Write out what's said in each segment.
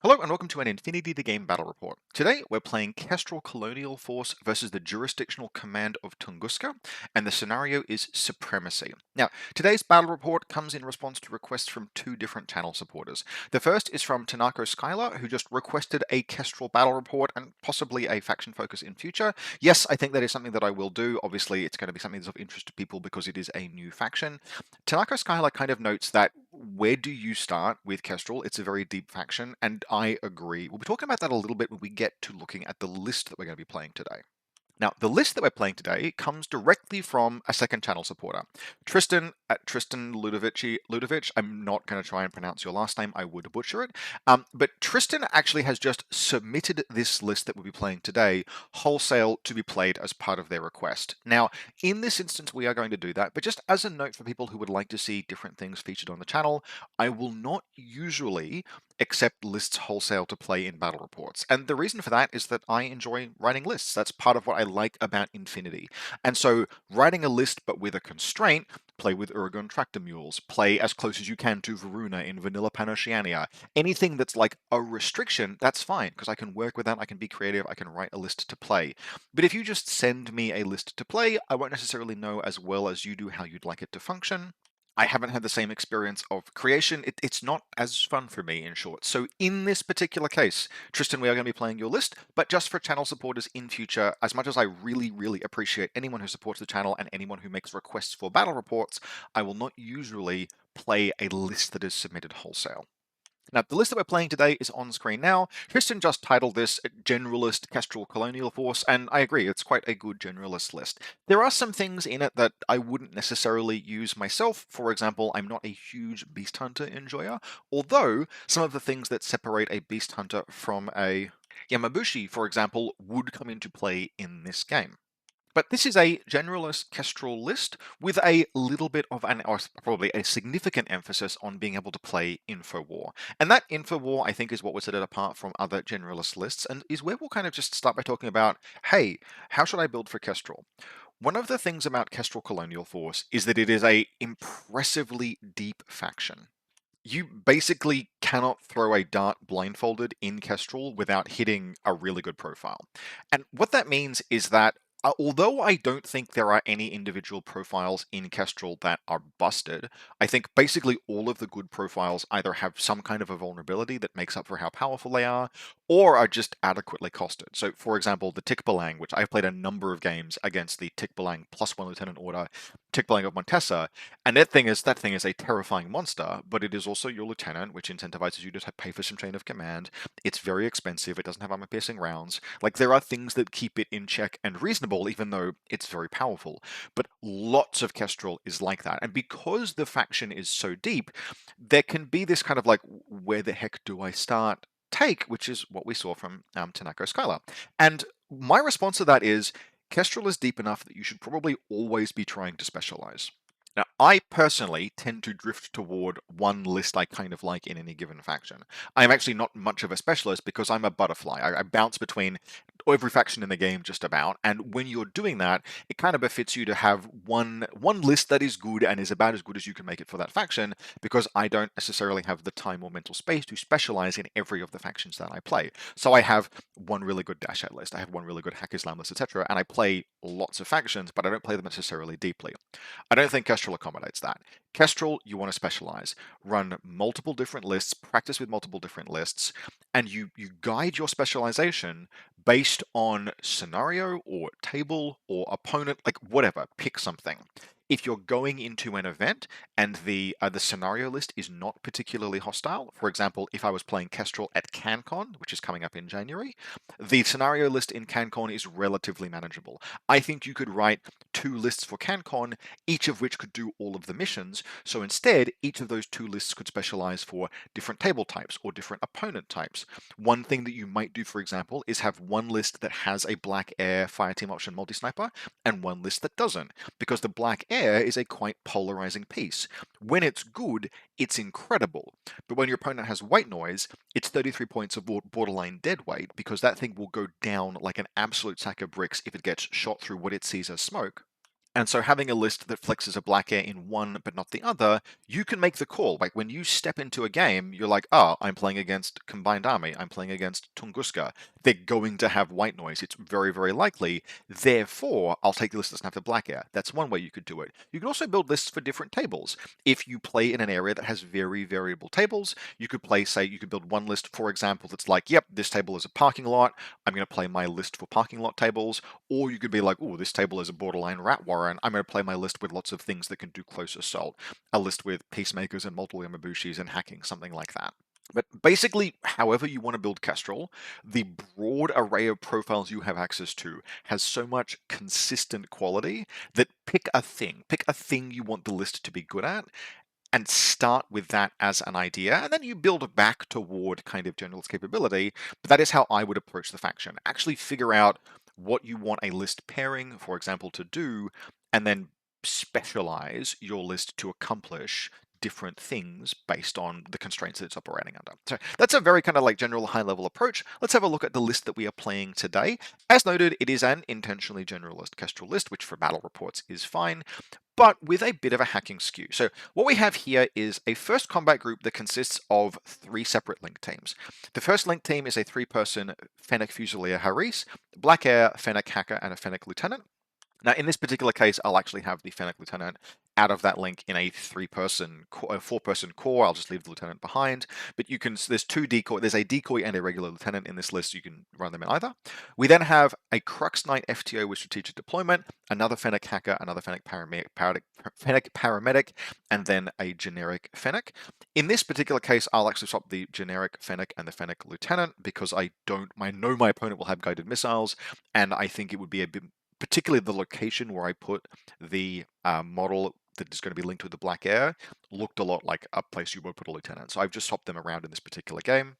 Hello and welcome to an Infinity the Game battle report. Today we're playing Kestrel Colonial Force versus the Jurisdictional Command of Tunguska, and the scenario is Supremacy. Now, today's battle report comes in response to requests from two different channel supporters. The first is from Tunguska, who just requested a Kestrel battle report and possibly a faction focus in future. Yes, I think that is something that I will do. Obviously, it's going to be something that's of interest to people because it is a new faction. Tunguska kind of notes that where do you start with Kestrel? It's a very deep faction, and I agree. We'll be talking about that a little bit when we get to looking at the list that we're going to be playing today. Now, the list that we're playing today comes directly from a second channel supporter, Tristan at Tristan Ludovic. I'm not going to try and pronounce your last name, I would butcher it. But Tristan actually has just submitted this list that we'll be playing today wholesale to be played as part of their request. Now, in this instance, we are going to do that, but just as a note for people who would like to see different things featured on the channel, I will not usually accept lists wholesale to play in battle reports. And the reason for that is that I enjoy writing lists. That's part of what I like about Infinity. And so writing a list but with a constraint, play with Uragon tractor mules, play as close as you can to Varuna in Vanilla Panoceania. Anything that's like a restriction, that's fine, because I can work with that, I can be creative, I can write a list to play. But if you just send me a list to play, I won't necessarily know as well as you do how you'd like it to function. I haven't had the same experience of creation. It's not as fun for me, in short. So in this particular case, Tristan, we are going to be playing your list, but just for channel supporters in future, as much as I really, really appreciate anyone who supports the channel and anyone who makes requests for battle reports, I will not usually play a list that is submitted wholesale. Now, the list that we're playing today is on screen now. Tristan just titled this Generalist Kestrel Colonial Force, and I agree, it's quite a good generalist list. There are some things in it that I wouldn't necessarily use myself. For example, I'm not a huge Beast Hunter enjoyer, although some of the things that separate a Beast Hunter from a Yamabushi, for example, would come into play in this game. But this is a generalist Kestrel list with a little bit of an, or probably a significant emphasis on being able to play Info War. And that Info War, I think, is what would set it apart from other generalist lists, and is where we'll kind of just start by talking about, hey, how should I build for Kestrel? One of the things about Kestrel Colonial Force is that it is a impressively deep faction. You basically cannot throw a dart blindfolded in Kestrel without hitting a really good profile. And what that means is that although I don't think there are any individual profiles in Kestrel that are busted, I think basically all of the good profiles either have some kind of a vulnerability that makes up for how powerful they are, or are just adequately costed. So, for example, the Tikbalang, which I've played a number of games against the Tikbalang +1 Lieutenant Order, Tikbalang of Montesa, and that thing is a terrifying monster, but it is also your lieutenant, which incentivizes you to pay for some chain of command. It's very expensive. It doesn't have armor-piercing rounds. Like, there are things that keep it in check and reasonable, even though it's very powerful. But lots of Kestrel is like that, and because the faction is so deep, there can be this kind of like, where the heck do I start? Take, which is what we saw from Tanako Skylar. And my response to that is, Kestrel is deep enough that you should probably always be trying to specialize. Now, I personally tend to drift toward one list I kind of like in any given faction. I'm actually not much of a specialist because I'm a butterfly. I bounce between every faction in the game just about, and when you're doing that, it kind of befits you to have one list that is good and is about as good as you can make it for that faction, because I don't necessarily have the time or mental space to specialize in every of the factions that I play. So I have one really good Dashat list, I have one really good Hack Islam list, etc., and I play lots of factions, but I don't play them necessarily deeply. I don't think Kestrel accommodates that. Kestrel, you want to specialize. Run multiple different lists, practice with multiple different lists, and you guide your specialization based on scenario or table or opponent, like whatever, pick something. If you're going into an event and the scenario list is not particularly hostile, for example, if I was playing Kestrel at CanCon, which is coming up in January, the scenario list in CanCon is relatively manageable. I think you could write two lists for CanCon, each of which could do all of the missions. So instead, each of those two lists could specialize for different table types or different opponent types. One thing that you might do, for example, is have one list that has a Black Air Fireteam option multi-sniper and one list that doesn't, because the Black Air is a quite polarizing piece. When it's good, it's incredible, but when your opponent has white noise, it's 33 points of borderline dead weight, because that thing will go down like an absolute sack of bricks if it gets shot through what it sees as smoke. And so having a list that flexes a black air in one but not the other, you can make the call. Like when you step into a game, you're like, oh, I'm playing against Combined Army, I'm playing against Tunguska. They're going to have white noise. It's very, very likely. Therefore, I'll take the list that doesn't have the black air. That's one way you could do it. You could also build lists for different tables. If you play in an area that has very variable tables, you could play, say, you could build one list, for example, that's like, yep, this table is a parking lot. I'm going to play my list for parking lot tables. Or you could be like, oh, this table is a borderline rat warren. I'm going to play my list with lots of things that can do close assault. A list with peacemakers and multiple Yamabushis and hacking, something like that. But basically, however you want to build Kestrel, the broad array of profiles you have access to has so much consistent quality that pick a thing you want the list to be good at, and start with that as an idea, and then you build back toward kind of generalist capability. But that is how I would approach the faction. Actually figure out what you want a list pairing, for example, to do, and then specialize your list to accomplish different things based on the constraints that it's operating under. So that's a very kind of like general high level approach. Let's have a look at the list that we are playing today. As noted, it is an intentionally generalist Kestrel list, which for battle reports is fine, but with a bit of a hacking skew. So what we have here is a first combat group that consists of 3 separate link teams. The first link team is a 3-person Fennec Fusilier Haris, Black Air, Fennec Hacker, and a Fennec Lieutenant. Now, in this particular case, I'll actually have the Fennec Lieutenant out of that link in a 4-person core. I'll just leave the Lieutenant behind. But you can, there's a decoy and a regular Lieutenant in this list. You can run them in either. We then have a Crux Knight FTO with strategic deployment, another Fennec Hacker, another Fennec Paramedic, and then a generic Fennec. In this particular case, I'll actually swap the generic Fennec and the Fennec Lieutenant because I know my opponent will have guided missiles, and I think it would be a bit, particularly the location where I put the model that is going to be linked with the Black Air, looked a lot like a place you would put a Lieutenant. So I've just swapped them around in this particular game.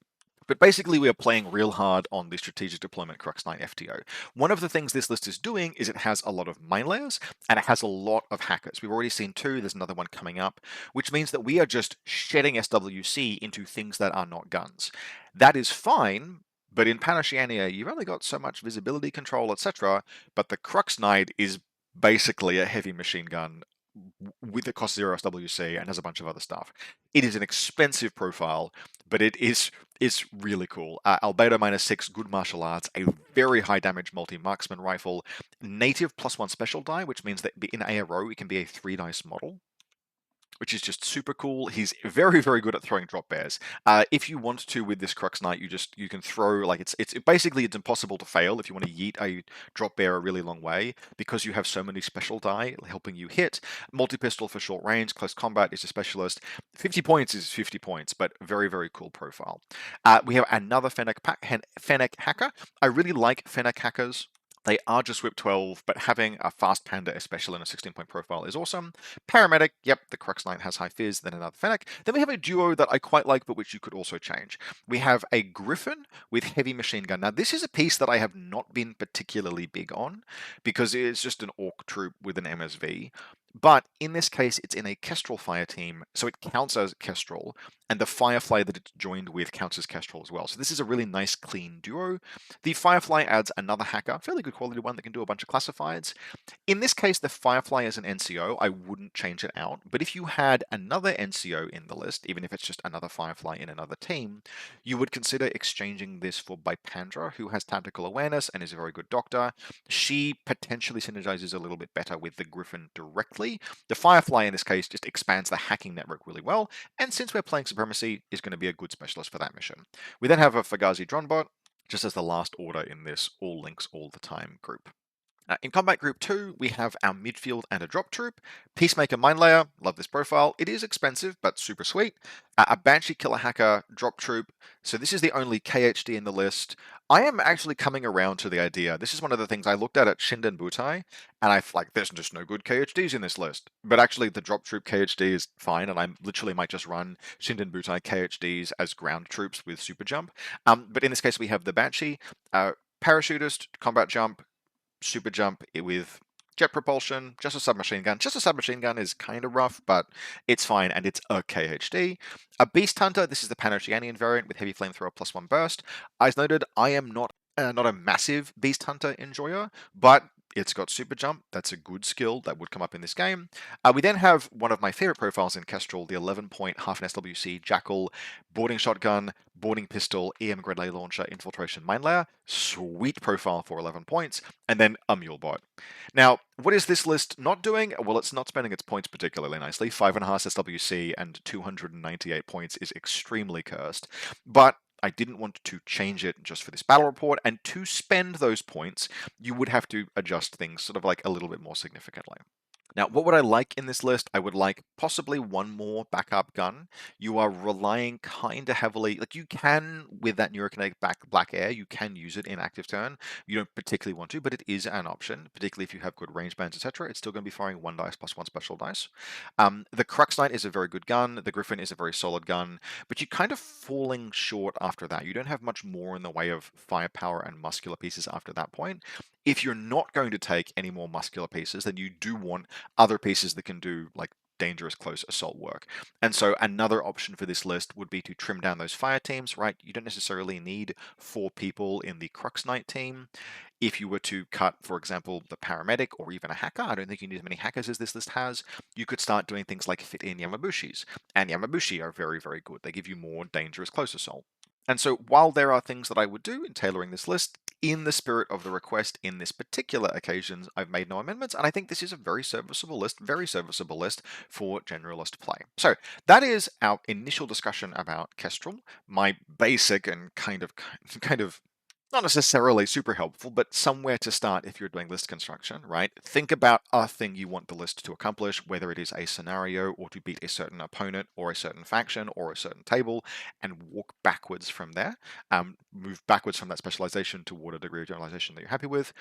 But basically, we are playing real hard on the strategic deployment Crux Knight FTO. One of the things this list is doing is it has a lot of mine layers, and it has a lot of hackers. We've already seen 2, there's another one coming up, which means that we are just shedding SWC into things that are not guns. That is fine, but in Panosiania, you've only got so much visibility control, etc. But the Crux Knight is basically a heavy machine gun with it costs 0 SWC and has a bunch of other stuff. It is an expensive profile, but it's really cool. Albedo -6, good martial arts, a very high damage multi-marksman rifle, native +1 special die, which means that in ARO it can be a 3-dice model, which is just super cool. He's very, very good at throwing drop bears. If you want to with this Crux Knight, you can throw, like, it's basically it's impossible to fail if you want to yeet a drop bear a really long way because you have so many special die helping you hit. Multi-pistol for short range, close combat is a specialist. 50 points is 50 points, but very, very cool profile. We have another Fennec Hacker. I really like Fennec Hackers. They are just whip 12, but having a fast panda, especially in a 16-point profile, is awesome. Paramedic, yep, the Crux Knight has high fizz, then another Fennec. Then we have a duo that I quite like, but which you could also change. We have a Griffin with heavy machine gun. Now, this is a piece that I have not been particularly big on, because it's just an Orc troop with an MSV. But in this case, it's in a Kestrel fire team, so it counts as Kestrel, and the Firefly that it's joined with counts as Kestrel as well. So this is a really nice, clean duo. The Firefly adds another hacker, fairly good quality one that can do a bunch of classifieds. In this case, the Firefly is an NCO. I wouldn't change it out, but if you had another NCO in the list, even if it's just another Firefly in another team, you would consider exchanging this for Bipandra, who has tactical awareness and is a very good doctor. She potentially synergizes a little bit better with the Griffin directly. The Firefly in this case just expands the hacking network really well, and since we're playing Supremacy, is going to be a good specialist for that mission. We then have a Fagazi Dronbot, just as the last order in this all links all the time group. In Combat Group 2, we have our midfield and a drop troop. Peacemaker Mine Layer, love this profile. It is expensive, but super sweet. A Banshee Killer Hacker drop troop. So this is the only KHD in the list. I am actually coming around to the idea. This is one of the things I looked at Shinden Butai, and I like, there's just no good KHDs in this list. But actually, the drop troop KHD is fine, and I literally might just run Shinden Butai KHDs as ground troops with super jump. But in this case, we have the Banshee, Parachutist, Combat Jump, super jump with jet propulsion, just a submachine gun. Just a submachine gun is kind of rough, but it's fine, and it's a KHD. A Beast Hunter, this is the Panosianian variant with heavy flamethrower +1 burst. As noted, I am not a massive Beast Hunter enjoyer, but It's got super jump. That's a good skill that would come up in this game. We then have one of my favorite profiles in Kestrel, the 11-point half an SWC Jackal, boarding shotgun, boarding pistol, EM grenade launcher, infiltration mine layer. Sweet profile for 11 points. And then a mule bot. Now, what is this list not doing? Well, it's not spending its points particularly nicely. 5.5 SWC and 298 points is extremely cursed. But I didn't want to change it just for this battle report, and to spend those points, you would have to adjust things sort of like a little bit more significantly. Now, what would I like in this list? I would like possibly one more backup gun. You are relying kind of heavily, like you can, with that neurokinetic black air, you can use it in active turn. You don't particularly want to, but it is an option, particularly if you have good range bands, etc. It's still going to be firing 1 dice plus 1 special dice. The Crux Knight is a very good gun. The Griffin is a very solid gun, but you're kind of falling short after that. You don't have much more in the way of firepower and muscular pieces after that point. If you're not going to take any more muscular pieces, then you do want other pieces that can do like dangerous close assault work. And so another option for this list would be to trim down those fire teams, right? You don't necessarily need 4 people in the Crux Knight team. If you were to cut, for example, the paramedic or even a hacker, I don't think you need as many hackers as this list has, you could start doing things like fit in Yamabushis. And Yamabushi are very, very good. They give you more dangerous close assault. And so while there are things that I would do in tailoring this list, in the spirit of the request in this particular occasion, I've made no amendments, and I think this is a very serviceable list for generalist play. So that is our initial discussion about Kestrel, my basic and kind of not necessarily super helpful, but somewhere to start if you're doing list construction, right? Think about a thing you want the list to accomplish, whether it is a scenario or to beat a certain opponent or a certain faction or a certain table, and walk backwards from there. Move backwards from that specialization toward a degree of generalization that you're happy with.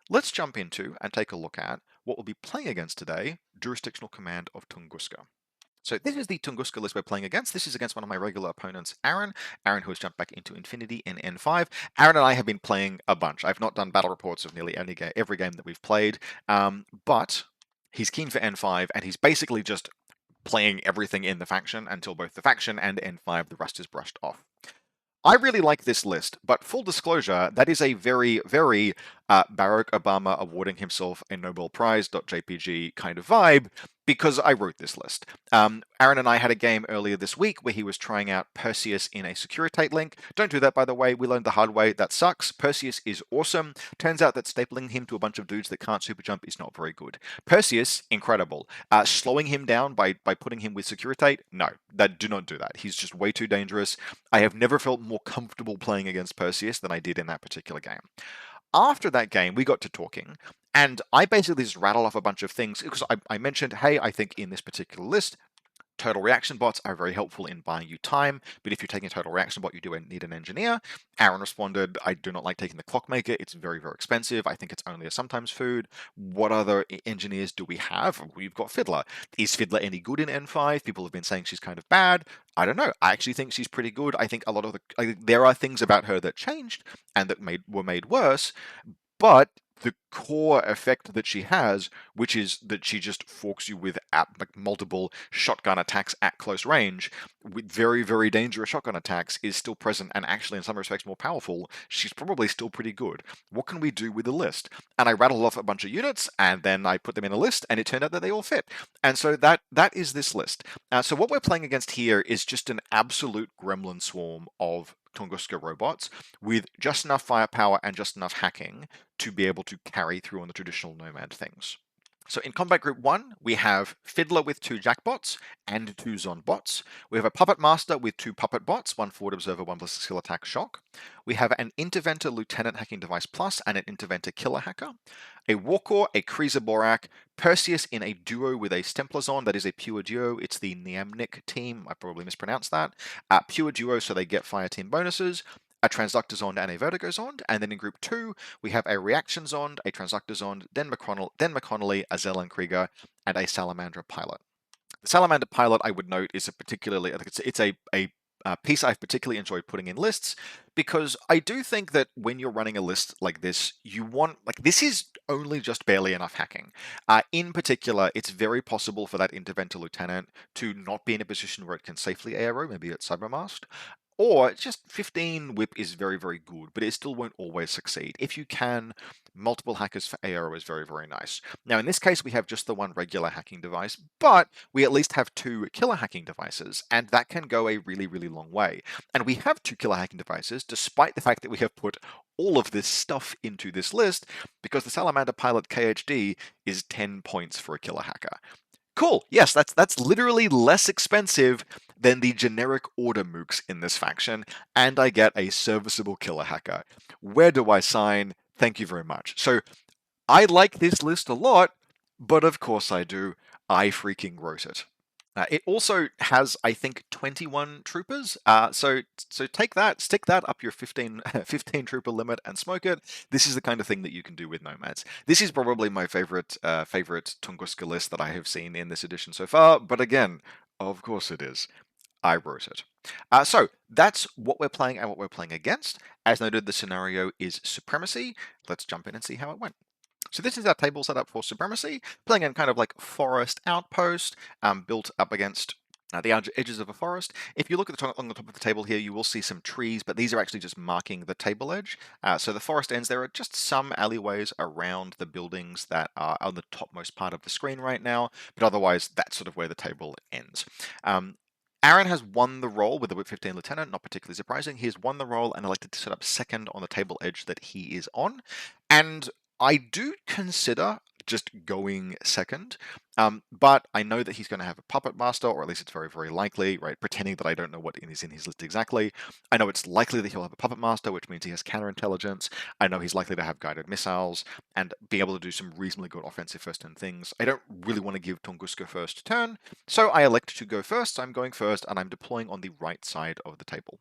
Let's jump into and take a look at what we'll be playing against today, Jurisdictional Command of Tunguska. So this is the Tunguska list we're playing against. This is against one of my regular opponents, Aaron. Aaron, who has jumped back into Infinity in N5. Aaron and I have been playing a bunch. I've not done battle reports of nearly every game that we've played, but he's keen for N5, and he's basically just playing everything in the faction until both the faction and N5, the rust is brushed off. I really like this list, but full disclosure, that is a very, very Barack Obama awarding himself a Nobel Prize.jpg kind of vibe, because I wrote this list. Aaron and I had a game earlier this week where he was trying out Perseus in a Securitate link. Don't do that, by the way. We learned the hard way. That sucks. Perseus is awesome. Turns out that stapling him to a bunch of dudes that can't super jump is not very good. Perseus, incredible. Slowing him down by putting him with Securitate, no. Do not do that. He's just way too dangerous. I have never felt more comfortable playing against Perseus than I did in that particular game. After that game, we got to talking, and I basically just rattled off a bunch of things because I mentioned, hey, I think in this particular list, total reaction bots are very helpful in buying you time, but if you're taking a total reaction bot, you do need an engineer. Aaron responded, I do not like taking the clockmaker. It's very, very expensive. I think it's only a sometimes food. What other engineers do we have? We've got Fiddler. Is Fiddler any good in N5? People have been saying she's kind of bad. I don't know. I actually think she's pretty good. I think a lot of there are things about her that changed and that were made worse, but the core effect that she has, which is that she just forks you with multiple shotgun attacks at close range, with very, very dangerous shotgun attacks, is still present and actually in some respects more powerful. She's probably still pretty good. What can we do with the list? And I rattled off a bunch of units, and then I put them in a list, and it turned out that they all fit. And so that is this list. So what we're playing against here is just an absolute gremlin swarm of Tunguska robots with just enough firepower and just enough hacking to be able to carry through on the traditional Nomad things. So in Combat Group 1, we have Fiddler with 2 Jackbots and 2 Zond bots. We have a Puppet Master with 2 Puppet bots, 1 Forward Observer, 1 plus Skill Attack Shock. We have an Interventor Lieutenant Hacking Device Plus and an Interventor Killer Hacker. A Warcore, a Kreezer Borak, Perseus in a duo with a Stemplar Zond. That is a pure duo. It's the Niamnik team. I probably mispronounced that. Pure duo, so they get fire team bonuses. A Transductor Zond and a Vertigo Zond, and then in Group 2, we have a Reaction Zond, a Transductor Zond, then McConnelly, a Zelen Krieger, and a Salamandra Pilot. The Salamander Pilot, I would note, is it's a piece I've particularly enjoyed putting in lists, because I do think that when you're running a list like this, this is only just barely enough hacking. In particular, it's very possible for that Interventor Lieutenant to not be in a position where it can safely ARO, maybe at Cybermast, Or just 15 whip is very, very good, but it still won't always succeed. If you can, multiple hackers for AO is very, very nice. Now, in this case, we have just the one regular hacking device, but we at least have two killer hacking devices, and that can go a really, really long way. And we have two killer hacking devices, despite the fact that we have put all of this stuff into this list, because the Salamander Pilot KHD is 10 points for a killer hacker. Cool. Yes, that's literally less expensive than the generic order mooks in this faction, and I get a serviceable killer hacker. Where do I sign? Thank you very much. So I like this list a lot, but of course I do. I freaking wrote it. It also has, I think, 21 troopers. So take that, stick that up your 15, 15 trooper limit and smoke it. This is the kind of thing that you can do with nomads. This is probably my favorite Tunguska list that I have seen in this edition so far. But again, of course it is. I wrote it. So that's what we're playing and what we're playing against. As noted, the scenario is Supremacy. Let's jump in and see how it went. So this is our table set up for Supremacy, playing in kind of like forest outpost, built up against the edges of a forest. If you look at on the top of the table here, you will see some trees, but these are actually just marking the table edge. So the forest ends. There are just some alleyways around the buildings that are on the topmost part of the screen right now, but otherwise that's sort of where the table ends. Aaron has won the role with the Whip 15 Lieutenant, not particularly surprising. He has won the role and elected to set up second on the table edge that he is on. And I do consider just going second, but I know that he's going to have a puppet master, or at least it's very, very likely, right? Pretending that I don't know what is in his list exactly. I know it's likely that he'll have a puppet master, which means he has counterintelligence. I know he's likely to have guided missiles and be able to do some reasonably good offensive first turn things. I don't really want to give Tunguska first turn, so I elect to go first. So I'm going first, and I'm deploying on the right side of the table.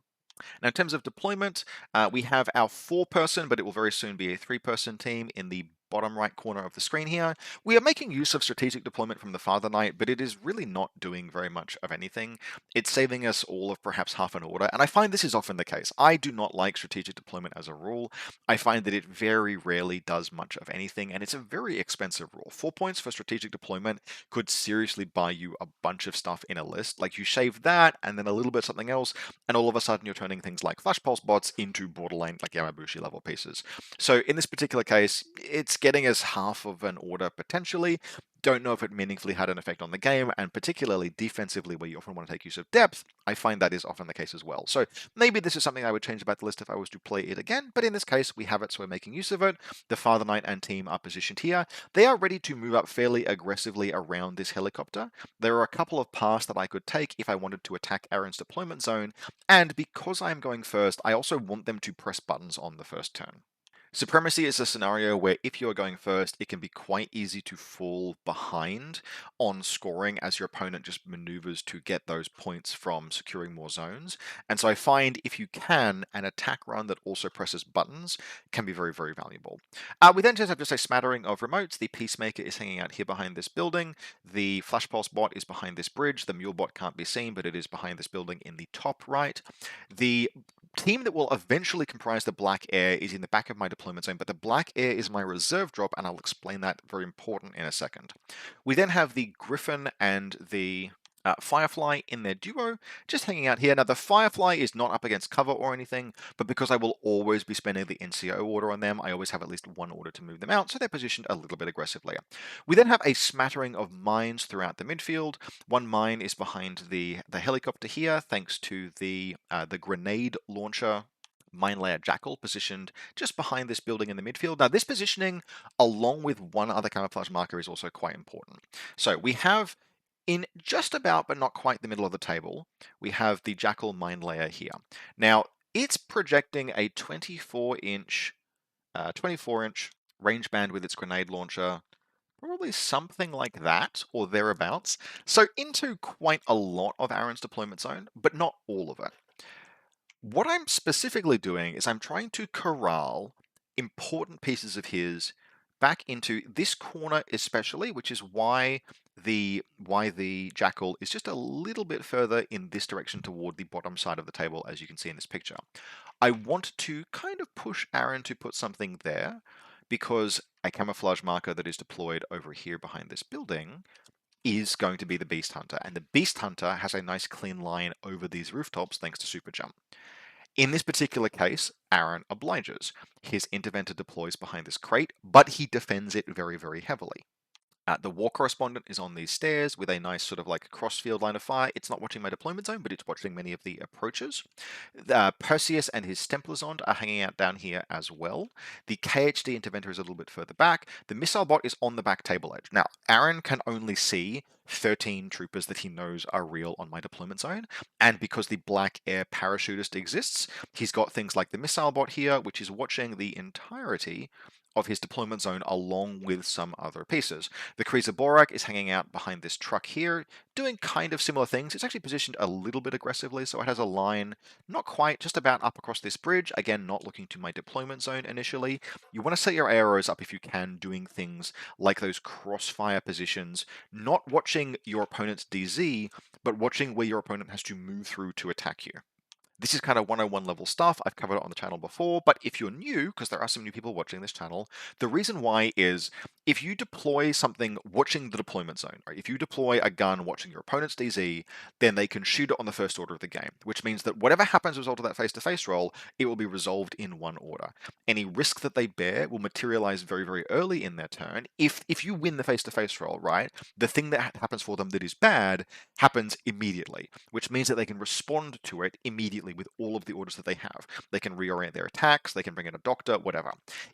Now, in terms of deployment, we have our 4-person, but it will very soon be a 3-person team in the bottom right corner of the screen here. We are making use of strategic deployment from the Father Knight, but it is really not doing very much of anything. It's saving us all of perhaps half an order, and I find this is often the case. I do not like strategic deployment as a rule. I find that it very rarely does much of anything, and it's a very expensive rule. 4 points for strategic deployment could seriously buy you a bunch of stuff in a list. Like, you shave that, and then a little bit something else, and all of a sudden you're turning things like Flash Pulse bots into borderline, like Yamabushi level pieces. So in this particular case, it's getting us half of an order potentially. Don't know if it meaningfully had an effect on the game, and particularly defensively, where you often want to take use of depth, I find that is often the case as well. So maybe this is something I would change about the list if I was to play it again, but in this case, we have it, so we're making use of it. The Father Knight and team are positioned here. They are ready to move up fairly aggressively around this helicopter. There are a couple of paths that I could take if I wanted to attack Aaron's deployment zone, and because I'm going first, I also want them to press buttons on the first turn. Supremacy is a scenario where if you're going first, it can be quite easy to fall behind on scoring as your opponent just maneuvers to get those points from securing more zones. And so I find if you can, an attack run that also presses buttons can be very, very valuable. We then just have just a smattering of remotes. The Peacemaker is hanging out here behind this building. The Flash Pulse bot is behind this bridge. The Mule bot can't be seen, but it is behind this building in the top right. The team that will eventually comprise the Black Air is in the back of my deployment zone, but the Black Air is my reserve drop, and I'll explain that, very important, in a second. We then have the Griffin and the Firefly in their duo, just hanging out here. Now, the Firefly is not up against cover or anything, but because I will always be spending the NCO order on them, I always have at least one order to move them out, so they're positioned a little bit aggressively. We then have a smattering of mines throughout the midfield. One mine is behind the helicopter here, thanks to the grenade launcher mine layer Jackal positioned just behind this building in the midfield. Now, this positioning, along with one other camouflage marker, is also quite important. So we have, in just about but not quite the middle of the table, we have the Jackal mine layer here. Now, it's projecting a 24-inch range band with its grenade launcher, probably something like that or thereabouts. So into quite a lot of Aaron's deployment zone, but not all of it. What I'm specifically doing is I'm trying to corral important pieces of his back into this corner especially, which is why the Jackal is just a little bit further in this direction toward the bottom side of the table, as you can see in this picture. I want to kind of push Aaron to put something there, because a camouflage marker that is deployed over here behind this building is going to be the Beast Hunter, and the Beast Hunter has a nice clean line over these rooftops thanks to Super Jump. In this particular case, Aaron obliges. His interventor deploys behind this crate, but he defends it very, very heavily. The war correspondent is on these stairs with a nice sort of like cross-field line of fire. It's not watching my deployment zone, but it's watching many of the approaches. Perseus and his Templazond are hanging out down here as well. The KHD interventor is a little bit further back. The missile bot is on the back table edge. Now, Aaron can only see 13 troopers that he knows are real on my deployment zone, and because the black air parachutist exists, he's got things like the missile bot here, which is watching the entirety of his deployment zone along with some other pieces. The Kreisa Borak is hanging out behind this truck here, doing kind of similar things. It's actually positioned a little bit aggressively, so it has a line not quite, just about up across this bridge. Again, not looking to my deployment zone initially. You want to set your arrows up if you can, doing things like those crossfire positions, not watching your opponent's DZ, but watching where your opponent has to move through to attack you. This is kind of 101 level stuff. I've covered it on the channel before, but if you're new, because there are some new people watching this channel, the reason why is if you deploy something watching the deployment zone, right? If you deploy a gun watching your opponent's DZ, then they can shoot it on the first order of the game, which means that whatever happens as a result of that face-to-face roll, it will be resolved in one order. Any risk that they bear will materialize very, very early in their turn. If you win the face-to-face roll, right, the thing that happens for them that is bad happens immediately, which means that they can respond to it immediately with all of the orders that they have. They can reorient their attacks, they can bring in a doctor, whatever.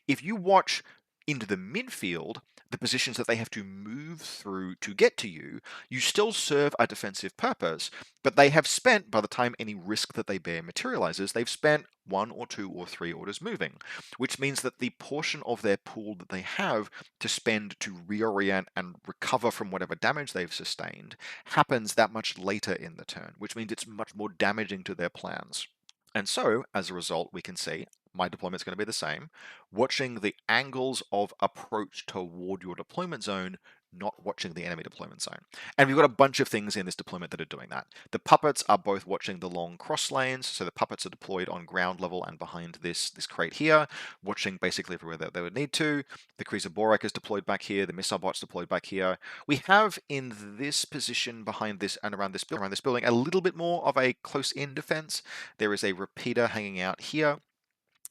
If you watch into the midfield, the positions that they have to move through to get to you, you still serve a defensive purpose, but they have spent, by the time any risk that they bear materializes, they've spent 1 or 2 or 3 orders moving, which means that the portion of their pool that they have to spend to reorient and recover from whatever damage they've sustained happens that much later in the turn, which means it's much more damaging to their plans. And so, as a result, we can see my deployment is going to be the same, watching the angles of approach toward your deployment zone, not watching the enemy deployment zone. And we've got a bunch of things in this deployment that are doing that. The puppets are both watching the long cross lanes, so the puppets are deployed on ground level and behind this crate here, watching basically everywhere that they would need to. The Kreisa Borak is deployed back here, the missile bot's deployed back here. We have in this position behind this and around this building a little bit more of a close-in defense. There is a repeater hanging out here.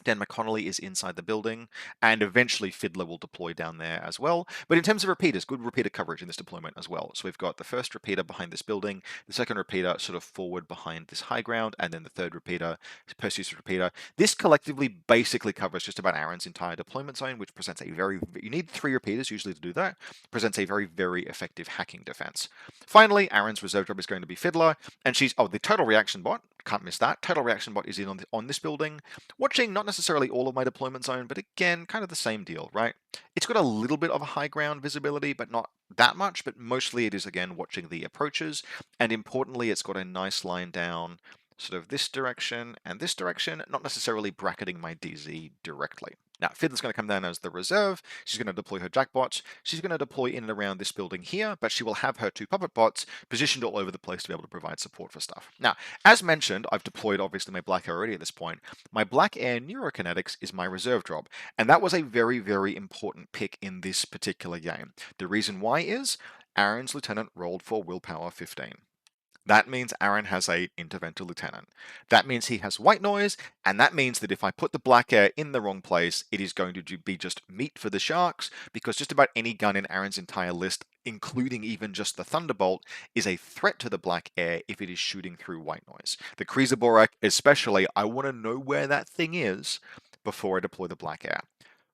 Dan McConnelly is inside the building, and eventually Fiddler will deploy down there as well. But in terms of repeaters, good repeater coverage in this deployment as well. So we've got the first repeater behind this building, the second repeater sort of forward behind this high ground, and then the third repeater, Perseus repeater. This collectively basically covers just about Aaron's entire deployment zone, which presents a very, you need 3 repeaters usually to do that, presents a very, very effective hacking defense. Finally, Aaron's reserve job is going to be Fiddler, and she's, the total reaction bot, can't miss that. Total reaction bot is in on this building, watching not necessarily all of my deployment zone, but again, kind of the same deal, right? It's got a little bit of a high ground visibility, but not that much, but mostly it is, again, watching the approaches, and importantly, it's got a nice line down sort of this direction and this direction, not necessarily bracketing my DZ directly. Now, Fiddler's going to come down as the reserve. She's going to deploy her jackbots. She's going to deploy in and around this building here, but she will have her 2 puppet bots positioned all over the place to be able to provide support for stuff. Now, as mentioned, I've deployed obviously my black air already at this point. My black air neurokinetics is my reserve job, and that was a very, very important pick in this particular game. The reason why is Aaron's lieutenant rolled for willpower 15. That means Aaron has a interventor lieutenant. That means he has white noise, and that means that if I put the black air in the wrong place, it is going to be just meat for the sharks, because just about any gun in Aaron's entire list, including even just the Thunderbolt, is a threat to the black air if it is shooting through white noise. The Kreisa Borak especially, I want to know where that thing is before I deploy the black air.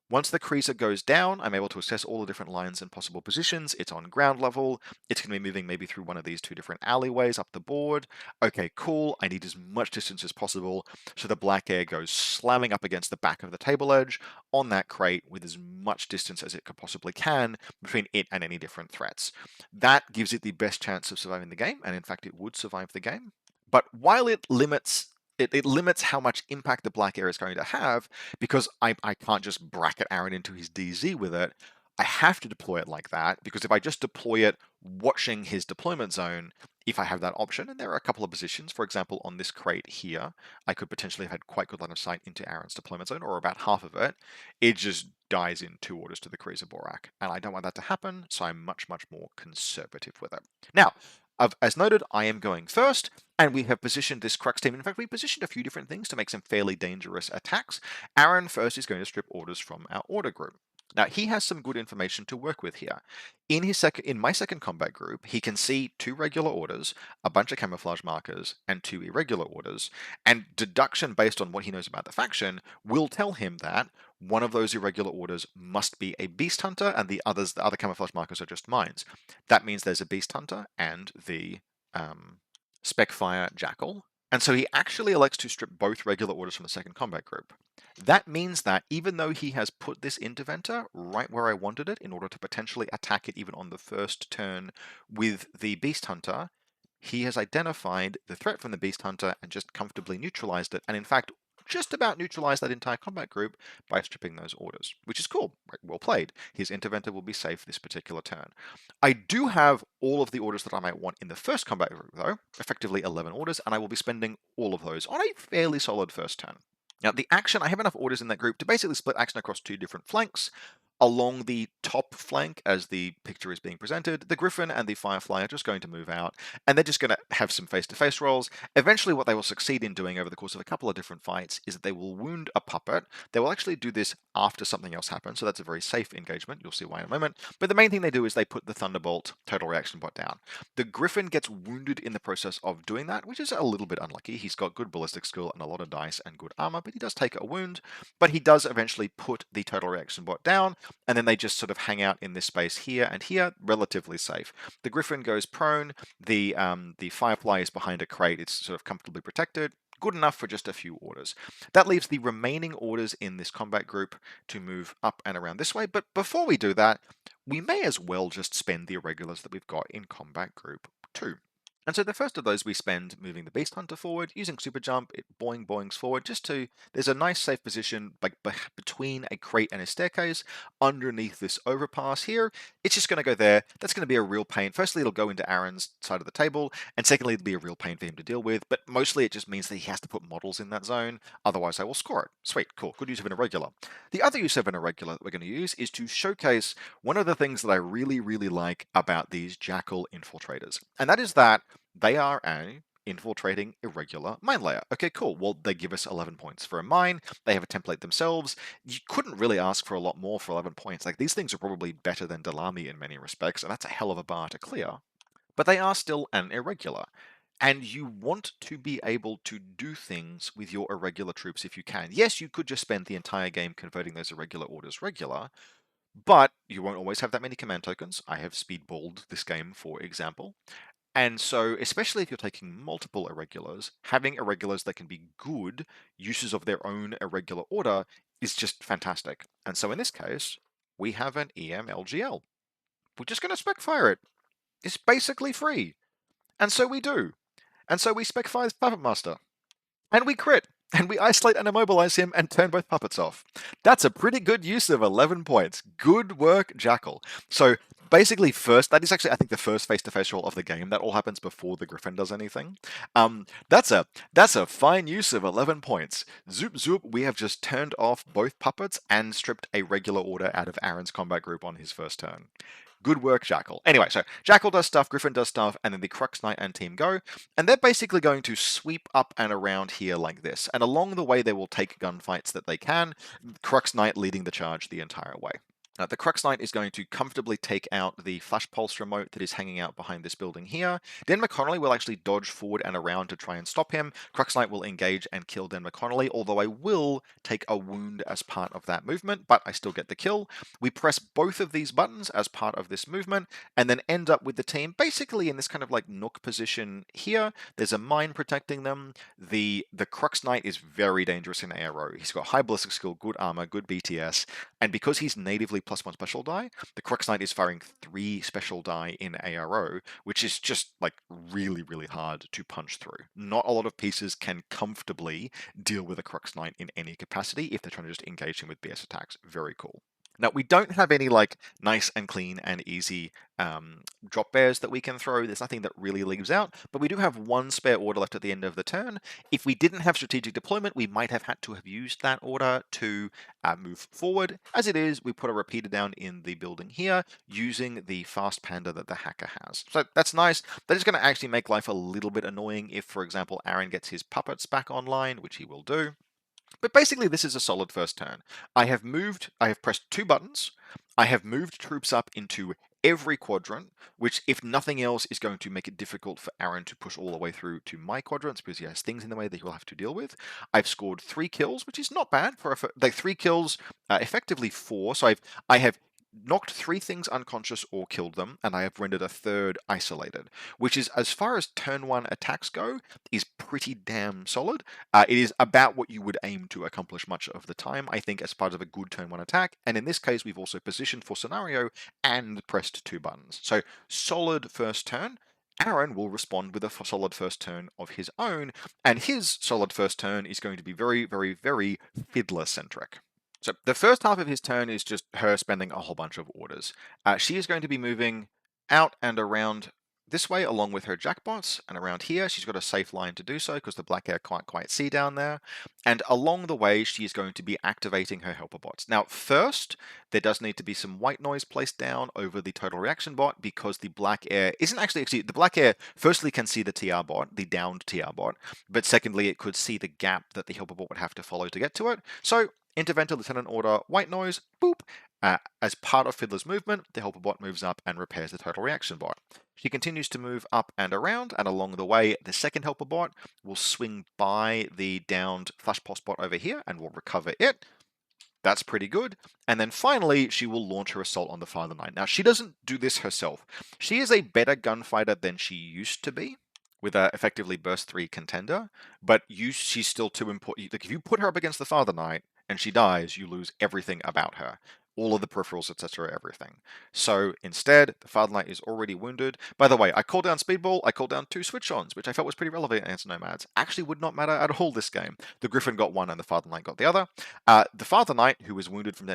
Once the Kreisa goes down, I'm able to assess all the different lines and possible positions. It's on ground level. It's going to be moving maybe through one of these 2 different alleyways up the board. Okay, cool. I need as much distance as possible, so the black air goes slamming up against the back of the table edge on that crate with as much distance as it could possibly can between it and any different threats. That gives it the best chance of surviving the game, and in fact, it would survive the game. But while it limits how much impact the black air is going to have, because I can't just bracket Aaron into his DZ with it. I have to deploy it like that, because if I just deploy it watching his deployment zone, if I have that option, and there are a couple of positions, for example, on this crate here, I could potentially have had quite good line of sight into Aaron's deployment zone, or about half of it. It just dies in 2 orders to the Kreisa Borak, and I don't want that to happen, so I'm much, much more conservative with it. Now, As noted, I am going first, and we have positioned this Crux team. In fact, we positioned a few different things to make some fairly dangerous attacks. Aaron first is going to strip orders from our order group. Now, he has some good information to work with here. In my second combat group, he can see 2 regular orders, a bunch of camouflage markers, and 2 irregular orders. And deduction based on what he knows about the faction will tell him that one of those irregular orders must be a beast hunter, and the other camouflage markers are just mines. That means there's a beast hunter and the Specfire Jackal. And so he actually elects to strip both regular orders from the second combat group. That means that even though he has put this Interventor right where I wanted it in order to potentially attack it even on the first turn with the Beast Hunter, he has identified the threat from the Beast Hunter and just comfortably neutralized it, and in fact, just about neutralized that entire combat group by stripping those orders, which is cool. Right, well played. His Interventor will be safe this particular turn. I do have all of the orders that I might want in the first combat group, though, effectively 11 orders, and I will be spending all of those on a fairly solid first turn. Now, the action, I have enough orders in that group to basically split action across 2 different flanks. Along the top flank, as the picture is being presented, the Griffin and the Firefly are just going to move out, and they're just going to have some face-to-face rolls. Eventually, what they will succeed in doing over the course of a couple of different fights is that they will wound a puppet. They will actually do this after something else happens, so that's a very safe engagement. You'll see why in a moment. But the main thing they do is they put the Thunderbolt total reaction bot down. The Griffin gets wounded in the process of doing that, which is a little bit unlucky. He's got good ballistic skill and a lot of dice and good armor, but he does take a wound. But he does eventually put the total reaction bot down, and then they just sort of hang out in this space here and here, relatively safe. The Griffin goes prone, the Firefly is behind a crate, it's sort of comfortably protected, good enough for just a few orders. That leaves the remaining orders in this combat group to move up and around this way, but before we do that, we may as well just spend the irregulars that we've got in combat group 2. And so the first of those we spend moving the Beast Hunter forward, using Super Jump, it boings forward, there's a nice safe position like between a crate and a staircase, underneath this overpass here. It's just going to go there. That's going to be a real pain. Firstly, it'll go into Aaron's side of the table, and secondly, it'll be a real pain for him to deal with, but mostly it just means that he has to put models in that zone, otherwise I will score it. Sweet, cool, good use of an irregular. The other use of an irregular that we're going to use is to showcase one of the things that I really like about these Jackal infiltrators, and that is that they are a infiltrating irregular mine layer. Okay, cool. Well, they give us 11 points for a mine. They have a template themselves. You couldn't really ask for a lot more for 11 points. Like, these things are probably better than Delami in many respects, and that's a hell of a bar to clear. But they are still an irregular. And you want to be able to do things with your irregular troops if you can. Yes, you could just spend the entire game converting those irregular orders regular, but you won't always have that many command tokens. I have speedballed this game, for example. And so, especially if you're taking multiple irregulars, having irregulars that can be good uses of their own irregular order is just fantastic. And so in this case, we have an EMLGL. We're just going to spec fire it. It's basically free. And so we do. And so we spec fire Puppet Master. And we crit. And we isolate and immobilize him and turn both puppets off. That's a pretty good use of 11 points. Good work, Jackal. So basically that is actually, I think, the first face-to-face roll of the game. That all happens before the Griffin does anything. That's a fine use of 11 points. Zoop zoop, we have just turned off both puppets and stripped a regular order out of Aaron's combat group on his first turn. Good work, Jackal. Anyway, so Jackal does stuff, Griffin does stuff, and then the Crux Knight and team go, and they're basically going to sweep up and around here like this, and along the way they will take gunfights that they can, Crux Knight leading the charge the entire way. The Crux Knight is going to comfortably take out the Flash Pulse remote that is hanging out behind this building here. Den McConnelly will actually dodge forward and around to try and stop him. Crux Knight will engage and kill Den McConnelly, although I will take a wound as part of that movement, but I still get the kill. We press both of these buttons as part of this movement, and then end up with the team basically in this kind of like nook position here. There's a mine protecting them. The Crux Knight is very dangerous in ARO. He's got high ballistic skill, good armor, good BTS, and because he's natively +1 special die, the Crux Knight is firing 3 special die in ARO, which is just like really hard to punch through. Not a lot of pieces can comfortably deal with a Crux Knight in any capacity if they're trying to just engage him with BS attacks. Very cool. Now, we don't have any like nice and clean and easy drop bears that we can throw. There's nothing that really leaves out, but we do have one spare order left at the end of the turn. If we didn't have strategic deployment, we might have had to have used that order to move forward. As it is, we put a repeater down in the building here using the fast panda that the hacker has. So that's nice. That is going to actually make life a little bit annoying if, for example, Aaron gets his puppets back online, which he will do. But basically, this is a solid first turn. I have pressed two buttons. I have moved troops up into every quadrant, which, if nothing else, is going to make it difficult for Aaron to push all the way through to my quadrants because he has things in the way that he'll have to deal with. I've scored 3 kills, which is not bad for like 3 kills, effectively 4. So I have knocked 3 things unconscious or killed them, and I have rendered a third isolated, which is, as far as turn 1 attacks go, is pretty damn solid. It is about what you would aim to accomplish much of the time, I think, as part of a good turn 1 attack. And in this case, we've also positioned for scenario and pressed 2 buttons. So solid first turn. Aaron will respond with a solid first turn of his own, and his solid first turn is going to be very, very, very fiddler-centric. So the first half of his turn is just her spending a whole bunch of orders. She is going to be moving out and around this way along with her jackbots, and around here she's got a safe line to do so because the black air can't quite see down there. And along the way she is going to be activating her helper bots. Now first, there does need to be some white noise placed down over the total reaction bot because the black air isn't actually the black air firstly can see the TR bot, the downed TR bot, but secondly it could see the gap that the helper bot would have to follow to get to it. So Interventor Lieutenant Order White Noise, boop. As part of Fiddler's movement, the helper bot moves up and repairs the total reaction bot. She continues to move up and around, and along the way, the second helper bot will swing by the downed Flash Pulse bot over here and will recover it. That's pretty good. And then finally, she will launch her assault on the Father Knight. Now, she doesn't do this herself. She is a better gunfighter than she used to be, with a effectively burst 3 contender, but she's still too important. Like, if you put her up against the Father Knight and she dies, you lose everything about her. All of the peripherals, etc., everything. So instead, the Father Knight is already wounded. By the way, I called down Speedball, I called down 2 switch-ons, which I felt was pretty relevant against Nomads. Actually would not matter at all this game. The Griffin got one and the Father Knight got the other. The Father Knight, who was wounded from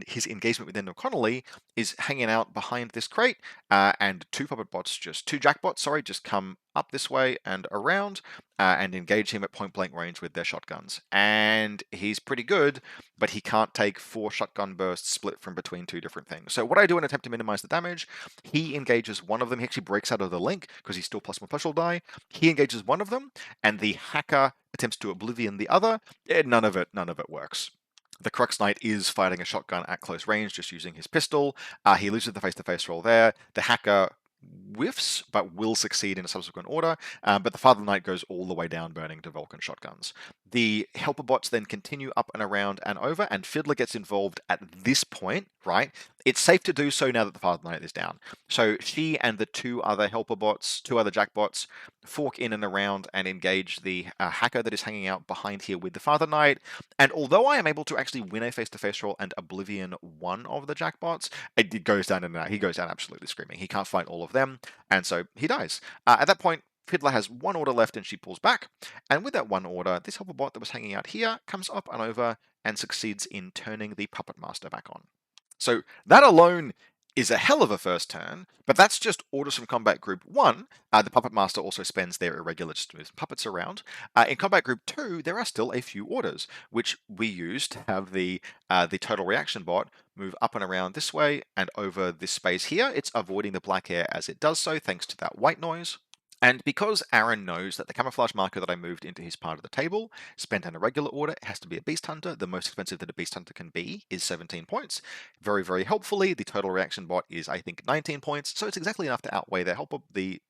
his engagement with Endor Connolly, is hanging out behind this crate, and 2 puppet bots, just 2 jackbots, sorry, just come up this way and around and engage him at point blank range with their shotguns. And he's pretty good, but he can't take 4 shotgun bursts split from between 2 different things. So what I do in an attempt to minimize the damage, he engages one of them. He actually breaks out of the link because he's still +1 special die. He engages one of them, and the hacker attempts to oblivion the other. None of it works. The Crux Knight is fighting a shotgun at close range, just using his pistol. He loses the face-to-face roll there. The hacker whiffs, but will succeed in a subsequent order. But the Father Knight goes all the way down, burning to Vulcan shotguns. The helper bots then continue up and around and over, and Fiddler gets involved at this point, right? It's safe to do so now that the Father Knight is down. So she and the 2 other helper bots, 2 other jackbots, fork in and around and engage the hacker that is hanging out behind here with the Father Knight. And although I am able to actually win a face-to-face roll and oblivion one of the jackbots, it goes down and out. He goes down absolutely screaming. He can't fight all of them, and so he dies. At that point, Fiddler has 1 order left and she pulls back. And with that 1 order, this helper bot that was hanging out here comes up and over and succeeds in turning the Puppet Master back on. So that alone is a hell of a first turn, but that's just orders from Combat Group 1. The Puppet Master also spends their irregular just to move puppets around. In Combat Group 2, there are still a few orders, which we use to have the Total Reaction bot move up and around this way and over this space here. It's avoiding the black air as it does so, thanks to that white noise. And because Aaron knows that the camouflage marker that I moved into his part of the table spent an irregular order, it has to be a Beast Hunter. The most expensive that a Beast Hunter can be is 17 points. Very, very helpfully, the total reaction bot is, I think, 19 points, so it's exactly enough to outweigh the help of the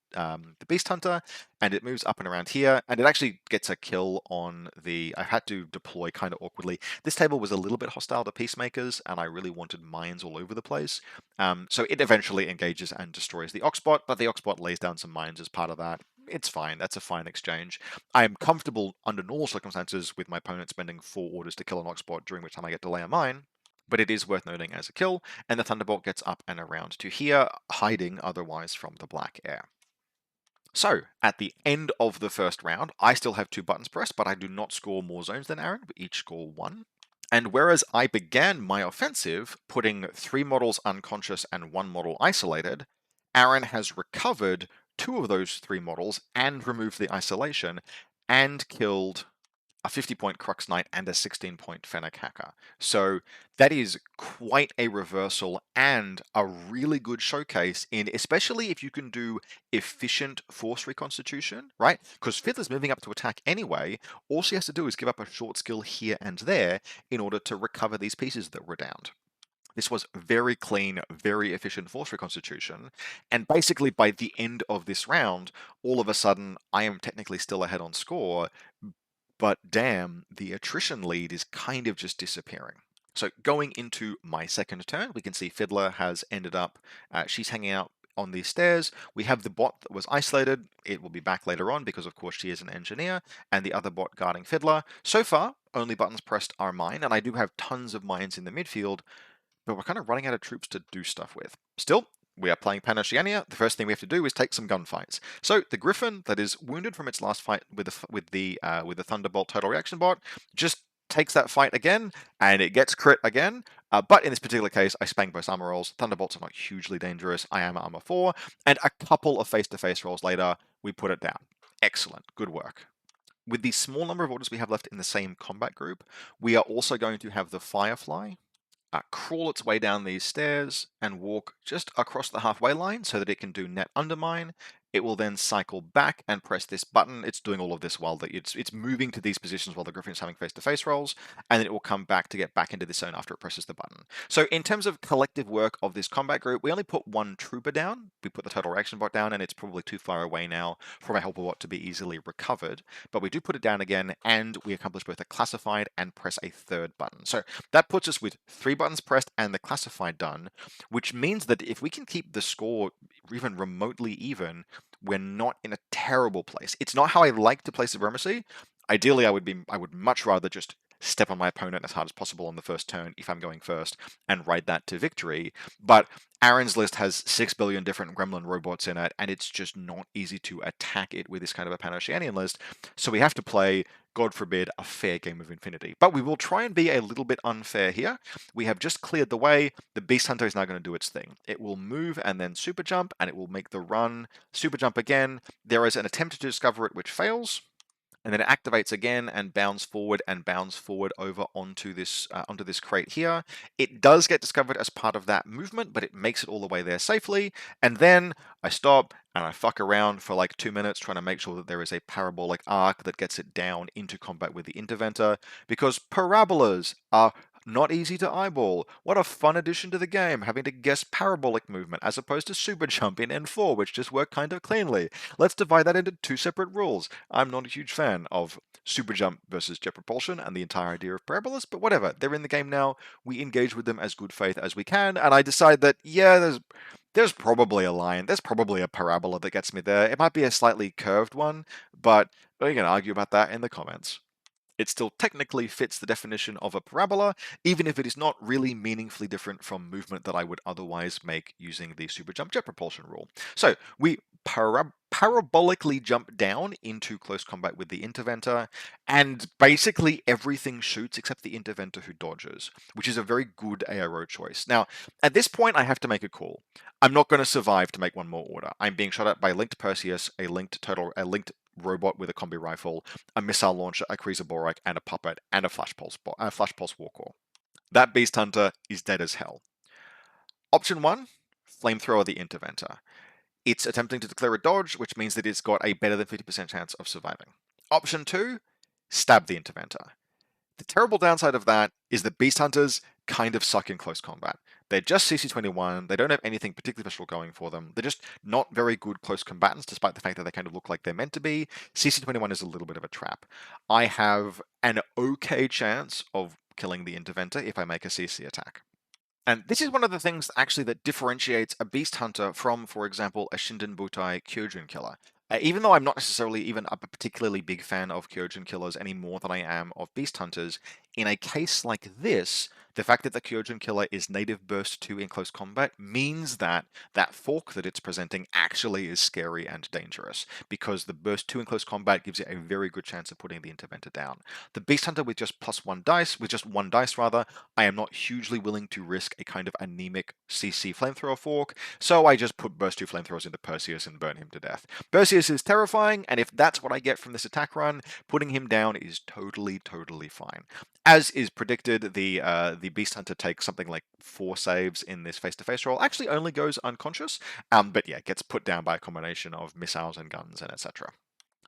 Beast Hunter, and it moves up and around here, and it actually gets a kill on the... I had to deploy kind of awkwardly. This table was a little bit hostile to Peacemakers, and I really wanted mines all over the place. So it eventually engages and destroys the Oxbot, but the Oxbot lays down some mines as part of that. It's fine. That's a fine exchange. I am comfortable under normal circumstances with my opponent spending 4 orders to kill an Oxbot, during which time I get to lay a mine. But it is worth noting as a kill, and the Thunderbolt gets up and around to here, hiding otherwise from the black air. So, at the end of the first round, I still have 2 buttons pressed, but I do not score more zones than Aaron. We each score 1. And whereas I began my offensive putting 3 models unconscious and 1 model isolated, Aaron has recovered 2 of those 3 models and removed the isolation and killed a 50-point Crux Knight and a 16-point Fennec Hacker. So that is quite a reversal and a really good showcase in, especially if you can do efficient force reconstitution, right? Because Fiddler's moving up to attack anyway. All she has to do is give up a short skill here and there in order to recover these pieces that were downed. This was very clean, very efficient force reconstitution, and basically by the end of this round, all of a sudden I am technically still ahead on score, but damn, the attrition lead is kind of just disappearing. So going into my second turn, we can see Fiddler has ended up, she's hanging out on these stairs. We have the bot that was isolated. It will be back later on because of course she is an engineer, and the other bot guarding Fiddler. So far, only buttons pressed are mine, and I do have tons of mines in the midfield, but we're kind of running out of troops to do stuff with. Still, we are playing Pan-Oceania. The first thing we have to do is take some gunfights. So the Griffin that is wounded from its last fight with the Thunderbolt Total Reaction Bot just takes that fight again, and it gets crit again. But in this particular case, I spang both armor rolls. Thunderbolts are not hugely dangerous. I am armor 4, and a couple of face-to-face rolls later, we put it down. Excellent, good work. With the small number of orders we have left in the same combat group, we are also going to have the Firefly crawl its way down these stairs and walk just across the halfway line so that it can do net undermine. It will then cycle back and press this button. It's doing all of this while it's moving to these positions while the Griffin is having face-to-face rolls, and then it will come back to get back into this zone after it presses the button. So in terms of collective work of this combat group, we only put 1 trooper down. We put the total reaction bot down, and it's probably too far away now for a helper bot to be easily recovered. But we do put it down again, and we accomplish both a classified and press a 3rd button. So that puts us with 3 buttons pressed and the classified done, which means that if we can keep the score even remotely even, we're not in a terrible place. It's not how I like to play Supremacy. Ideally, I would much rather just step on my opponent as hard as possible on the first turn if I'm going first and ride that to victory. But Aaron's list has 6 billion different gremlin robots in it, and it's just not easy to attack it with this kind of a Pan-Oceanian list. So we have to play, God forbid, a fair game of Infinity. But we will try and be a little bit unfair here. We have just cleared the way. The Beast Hunter is now going to do its thing. It will move and then super jump, and it will make the run, super jump again. There is an attempt to discover it which fails, and then it activates again and bounds forward over onto this crate here. It does get discovered as part of that movement, but it makes it all the way there safely. And then I stop and I fuck around for like 2 minutes trying to make sure that there is a parabolic arc that gets it down into combat with the Interventor, because parabolas are not easy to eyeball. What a fun addition to the game, having to guess parabolic movement as opposed to super jump in N4, which just work kind of cleanly. Let's divide that into 2 separate rules. I'm not a huge fan of super jump versus jet propulsion and the entire idea of parabolas, but whatever. They're in the game now. We engage with them as good faith as we can, and I decide that, yeah, there's probably a line. There's probably a parabola that gets me there. It might be a slightly curved one, but we can argue about that in the comments. It still technically fits the definition of a parabola, even if it is not really meaningfully different from movement that I would otherwise make using the super jump jet propulsion rule. So we parabolically jump down into close combat with the Interventor, and basically everything shoots except the Interventor, who dodges, which is a very good ARO choice. Now, at this point, I have to make a call. I'm not going to survive to make 1 more order. I'm being shot at by linked Perseus, a linked robot with a combi rifle, a missile launcher, a Kreezer Borak, and a puppet, and a Flash Pulse Warcore. That Beast Hunter is dead as hell. Option 1, Flamethrower the Interventor. It's attempting to declare a dodge, which means that it's got a better than 50% chance of surviving. Option 2, Stab the Interventor. The terrible downside of that is that Beast Hunters kind of suck in close combat. They're just CC21, they don't have anything particularly special going for them, they're just not very good close combatants despite the fact that they kind of look like they're meant to be. CC21 is a little bit of a trap. I have an okay chance of killing the Interventor if I make a CC attack. And this is one of the things actually that differentiates a Beast Hunter from, for example, a Shinden Butai Kyojin killer. Even though I'm not necessarily even a particularly big fan of Kyojin killers any more than I am of Beast Hunters, in a case like this, The fact that the Kyojin Killer is native burst 2 in close combat means that that fork that it's presenting actually is scary and dangerous, because the burst 2 in close combat gives it a very good chance of putting the Interventor down. The Beast Hunter with just one dice rather, I am not hugely willing to risk a kind of anemic CC flamethrower fork, so I just put burst 2 flamethrowers into Perseus and burn him to death. Perseus is terrifying, and if that's what I get from this attack run, putting him down is totally fine. As is predicted, the Beast Hunter takes something like 4 saves in this face-to-face roll. Actually, only goes unconscious, but yeah, gets put down by a combination of missiles and guns and etc.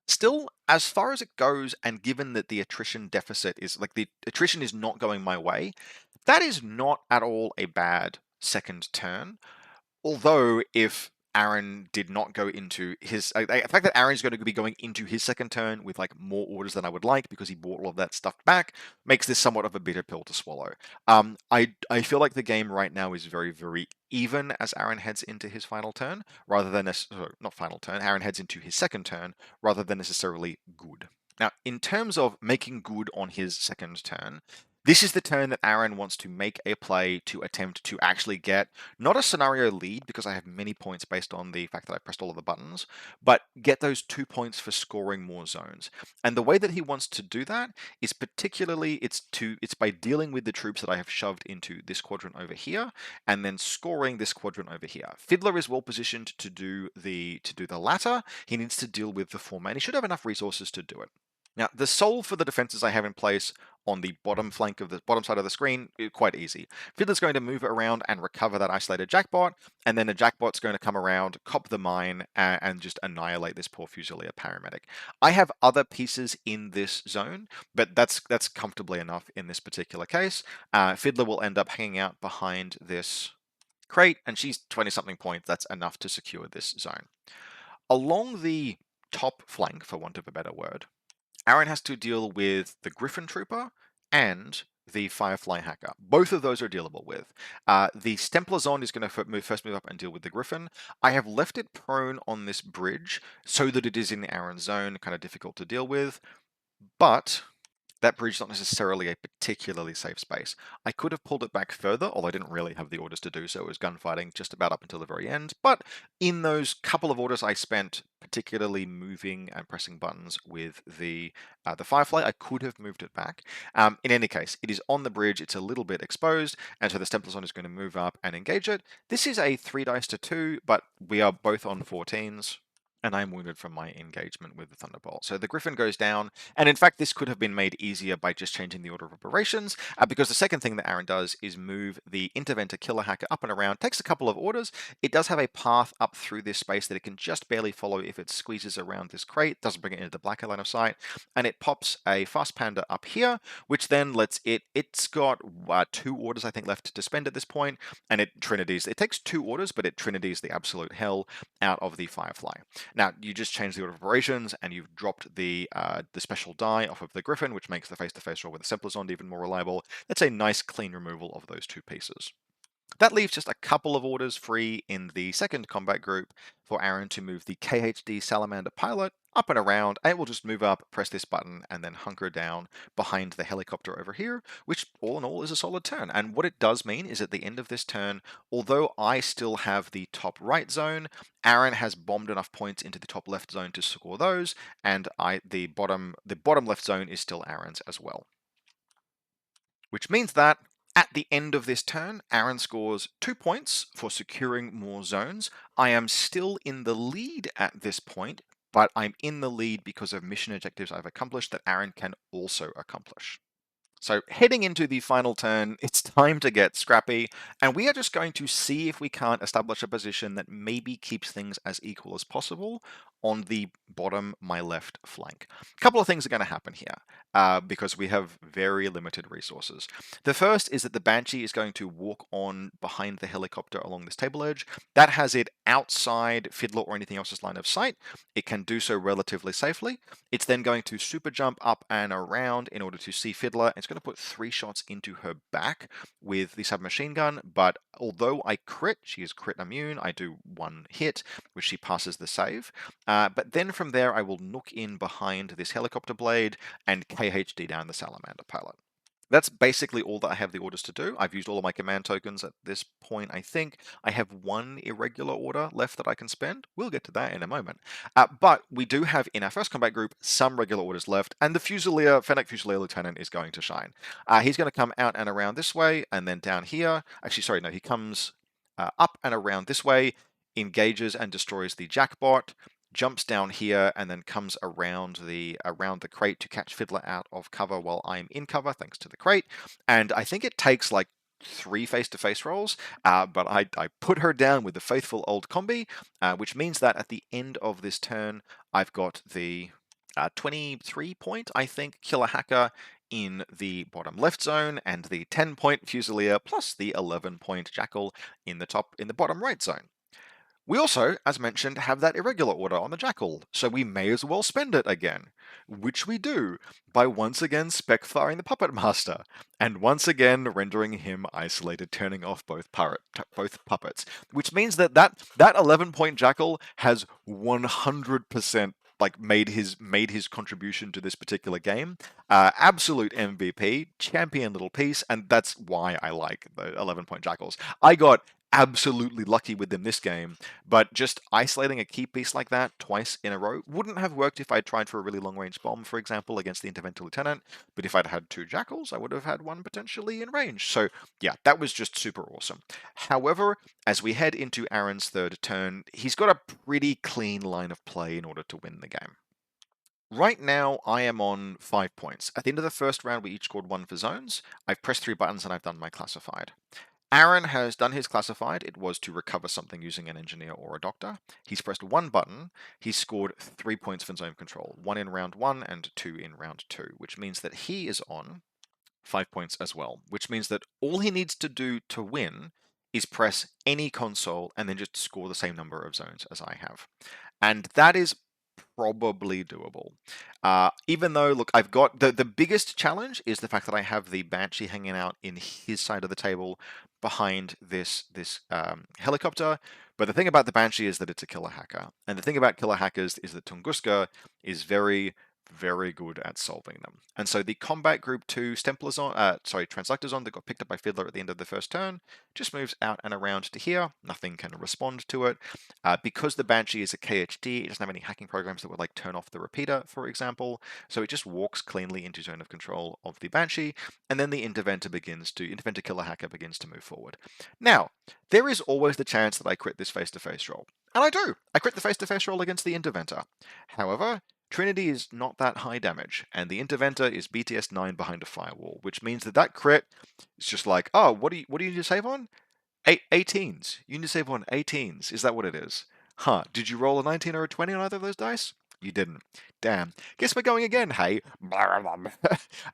Still, as far as it goes, and given that the attrition deficit is the attrition is not going my way, that is not at all a bad second turn. Although, if Aaron did not go into his, the fact that Aaron's going to be going into his second turn with more orders than I would like because he bought all of that stuff back makes this somewhat of a bitter pill to swallow. I feel like the game right now is very even as Aaron heads into his final turn, rather than not final turn. Aaron heads into his second turn rather than necessarily good. Now, in terms of making good on his second turn, this is the turn that Aaron wants to make a play to attempt to actually get not a scenario lead, because I have many points based on the fact that I pressed all of the buttons, but get those 2 points for scoring more zones. And the way that he wants to do that is particularly it's by dealing with the troops that I have shoved into this quadrant over here, and then scoring this quadrant over here. Fiddler is well positioned to do the latter. He needs to deal with the former, and he should have enough resources to do it. Now, the solve for the defenses I have in place on the bottom flank of the bottom side of the screen is quite easy. Fiddler's going to move around and recover that isolated jackbot, and then the jackbot's going to come around, cop the mine, and just annihilate this poor Fusilier paramedic. I have other pieces in this zone, but that's comfortably enough in this particular case. Fiddler will end up hanging out behind this crate, and she's 20-something points. That's enough to secure this zone. Along the top flank, for want of a better word, Aaron has to deal with the Griffin Trooper and the Firefly Hacker. Both of those are dealable with. The Stemplazon is going to first move up and deal with the Griffin. I have left it prone on this bridge so that it is in Aaron's zone, kind of difficult to deal with, but that bridge is not necessarily a particularly safe space. I could have pulled it back further, although I didn't really have the orders to do so. It was gunfighting just about up until the very end. But in those couple of orders I spent particularly moving and pressing buttons with the Firefly, I could have moved it back. In any case, it is on the bridge. It's a little bit exposed, and so the Stemplazon is going to move up and engage it. This is a 3 dice to 2, but we are both on 14s. And I'm wounded from my engagement with the Thunderbolt. So the Griffin goes down, and in fact this could have been made easier by just changing the order of operations, because the second thing that Aaron does is move the Interventor Killer Hacker up and around. Takes a couple of orders. It does have a path up through this space that it can just barely follow if it squeezes around this crate, doesn't bring it into the black line of sight, and it pops a Fast Panda up here, which then lets it's got 2 orders I think left to spend at this point, and it takes 2 orders, but it trinities the absolute hell out of the Firefly. Now, you just change the order of operations, and you've dropped the special die off of the Griffin, which makes the face-to-face roll with the Stemplazon even more reliable. That's a nice, clean removal of those 2 pieces. That leaves just a couple of orders free in the second combat group for Aaron to move the KHD Salamander Pilot up and around. And it will just move up, press this button, and then hunker down behind the helicopter over here, which all in all is a solid turn. And what it does mean is at the end of this turn, although I still have the top right zone, Aaron has bombed enough points into the top left zone to score those, and the bottom left zone is still Aaron's as well. Which means that at the end of this turn, Aaron scores 2 points for securing more zones. I am still in the lead at this point, but I'm in the lead because of mission objectives I've accomplished that Aaron can also accomplish. So heading into the final turn, it's time to get scrappy, and we are just going to see if we can't establish a position that maybe keeps things as equal as possible on the bottom, my left flank. A couple of things are going to happen here, because we have very limited resources. The first is that the Banshee is going to walk on behind the helicopter along this table edge. That has it outside Fiddler or anything else's line of sight. It can do so relatively safely. It's then going to super jump up and around in order to see Fiddler. It's going to put 3 shots into her back with the submachine gun, but although I crit, she is crit immune. I do 1 hit, which she passes the save. But then from there, I will nook in behind this helicopter blade and KHD down the Salamander Pilot. That's basically all that I have the orders to do. I've used all of my command tokens at this point, I think. I have one irregular order left that I can spend. We'll get to that in a moment. But we do have in our first combat group some regular orders left, and the Fennec Fusilier Lieutenant is going to shine. He's going to come out and around this way, and then down here. Actually, sorry, no, he comes up and around this way, engages and destroys the Jackbot, jumps down here and then comes around the crate to catch Fiddler out of cover while I'm in cover, thanks to the crate. And I think it takes like 3 face-to-face rolls, but I put her down with the faithful old combi, which means that at the end of this turn, I've got the 23 point, I think, Killer Hacker in the bottom left zone, and the 10-point Fusilier plus the 11-point Jackal in the bottom right zone. We also, as mentioned, have that irregular order on the Jackal, so we may as well spend it again, which we do by once again spec-firing the Puppet Master, and once again rendering him isolated, turning off both puppets, which means that 11-point Jackal has 100% like made his contribution to this particular game. Absolute MVP, champion little piece, and that's why I like the 11-point Jackals. I got absolutely lucky with them this game, but just isolating a key piece like that twice in a row wouldn't have worked if I'd tried for a really long-range bomb, for example, against the Interventor Lieutenant, but if I'd had 2 Jackals, I would have had one potentially in range. So yeah, that was just super awesome. However, as we head into Aaron's third turn, he's got a pretty clean line of play in order to win the game. Right now, I am on 5 points. At the end of the first round, we each scored 1 for zones. I've pressed 3 buttons and I've done my classified. Aaron has done his classified. It was to recover something using an engineer or a doctor. He's pressed 1 button. He's scored 3 points for zone control, 1 in round 1 and 2 in round 2, which means that he is on 5 points as well, which means that all he needs to do to win is press any console and then just score the same number of zones as I have. And that is probably doable. Even though, look, I've got the biggest challenge is the fact that I have the Banshee hanging out in his side of the table behind this helicopter. But the thing about the Banshee is that it's a killer hacker. And the thing about killer hackers is that Tunguska is very, very good at solving them. And so the Combat Group 2 Translectors on that got picked up by Fiddler at the end of the first turn just moves out and around to here. Nothing can respond to it. Because the Banshee is a KHD, it doesn't have any hacking programs that would like turn off the repeater, for example. So it just walks cleanly into zone of control of the Banshee, and then the Interventor Killer Hacker begins to move forward. Now, there is always the chance that I crit this face-to-face roll. And I do. I crit the face-to-face roll against the Interventor. However, Trinity is not that high damage, and the Interventor is BTS 9 behind a firewall, which means that crit is just like, oh, what do you need to save on? 18s. You need to save on 18s. Is that what it is? Huh. Did you roll a 19 or a 20 on either of those dice? You didn't. Damn. Guess we're going again, hey.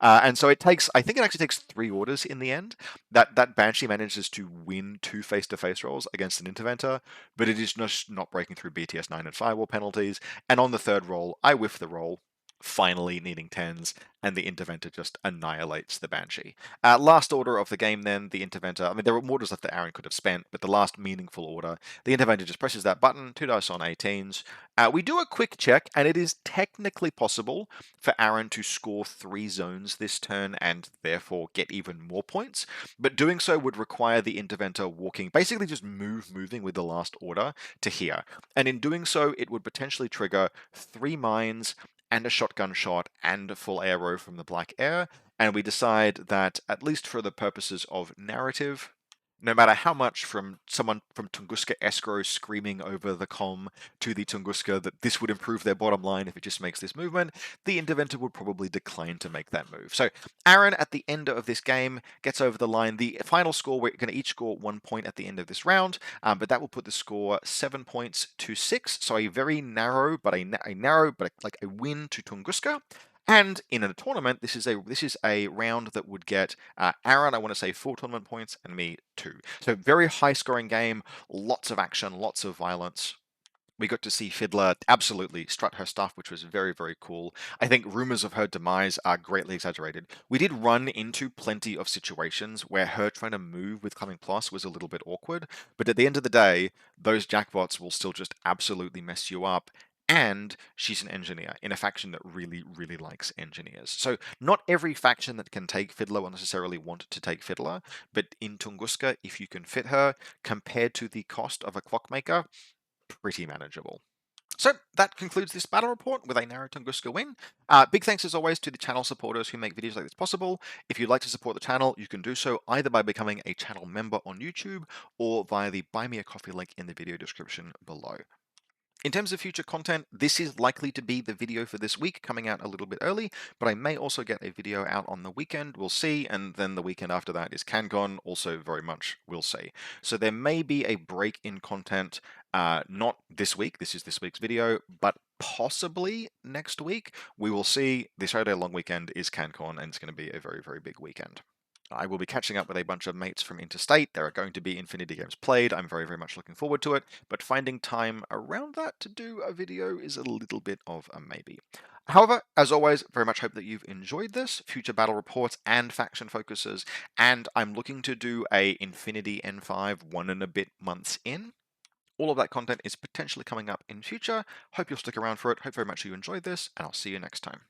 And so I think it actually takes 3 orders in the end. That Banshee manages to win 2 face-to-face rolls against an Interventor, but it is just not breaking through BTS 9 and firewall penalties. And on the third roll, I whiff the roll, finally needing 10s, and the Interventor just annihilates the Banshee. Last order of the game then, the Interventor, I mean there were more orders left that Aaron could have spent, but the last meaningful order, the Interventor just presses that button, 2 dice on 18s. We do a quick check, and it is technically possible for Aaron to score 3 zones this turn and therefore get even more points, but doing so would require the Interventor basically just moving with the last order to here. And in doing so, it would potentially trigger 3 mines, and a shotgun shot and a full arrow from the Black Air, and we decide that, at least for the purposes of narrative, no matter how much from someone from Tunguska escrow screaming over the comm to the Tunguska that this would improve their bottom line if it just makes this movement, the Interventor would probably decline to make that move. So Aaron, at the end of this game, gets over the line. The final score, we're going to each score 1 point at the end of this round, but that will put the score 7 points to 6. So a very narrow, but like a win to Tunguska. And in a tournament, this is a round that would get Aaron, I want to say 4 tournament points, and me 2. So very high scoring game, lots of action, lots of violence. We got to see Fiddler absolutely strut her stuff, which was very, very cool. I think rumors of her demise are greatly exaggerated. We did run into plenty of situations where her trying to move with Climbing Plus was a little bit awkward, but at the end of the day, those jackpots will still just absolutely mess you up. and she's an engineer in a faction that really, really likes engineers. So not every faction that can take Fiddler will necessarily want to take Fiddler, but in Tunguska, if you can fit her, compared to the cost of a Clockmaker, pretty manageable. So that concludes this battle report with a narrow Tunguska win. Big thanks as always to the channel supporters who make videos like this possible. If you'd like to support the channel, you can do so either by becoming a channel member on YouTube or via the Buy Me a Coffee link in the video description below. In terms of future content, this is likely to be the video for this week, coming out a little bit early, but I may also get a video out on the weekend, we'll see, and then the weekend after that is CanCon, also very much we'll see. So there may be a break in content, not this week, this is this week's video, but possibly next week. We will see. This 3-day long weekend is CanCon, and it's going to be a very, very big weekend. I will be catching up with a bunch of mates from interstate. There are going to be Infinity games played. I'm very, very much looking forward to it, but finding time around that to do a video is a little bit of a maybe. However, as always, very much hope that you've enjoyed this, future battle reports and faction focuses, and I'm looking to do a Infinity N5 1 and a bit months in. All of that content is potentially coming up in future. Hope you'll stick around for it. Hope very much you enjoyed this, and I'll see you next time.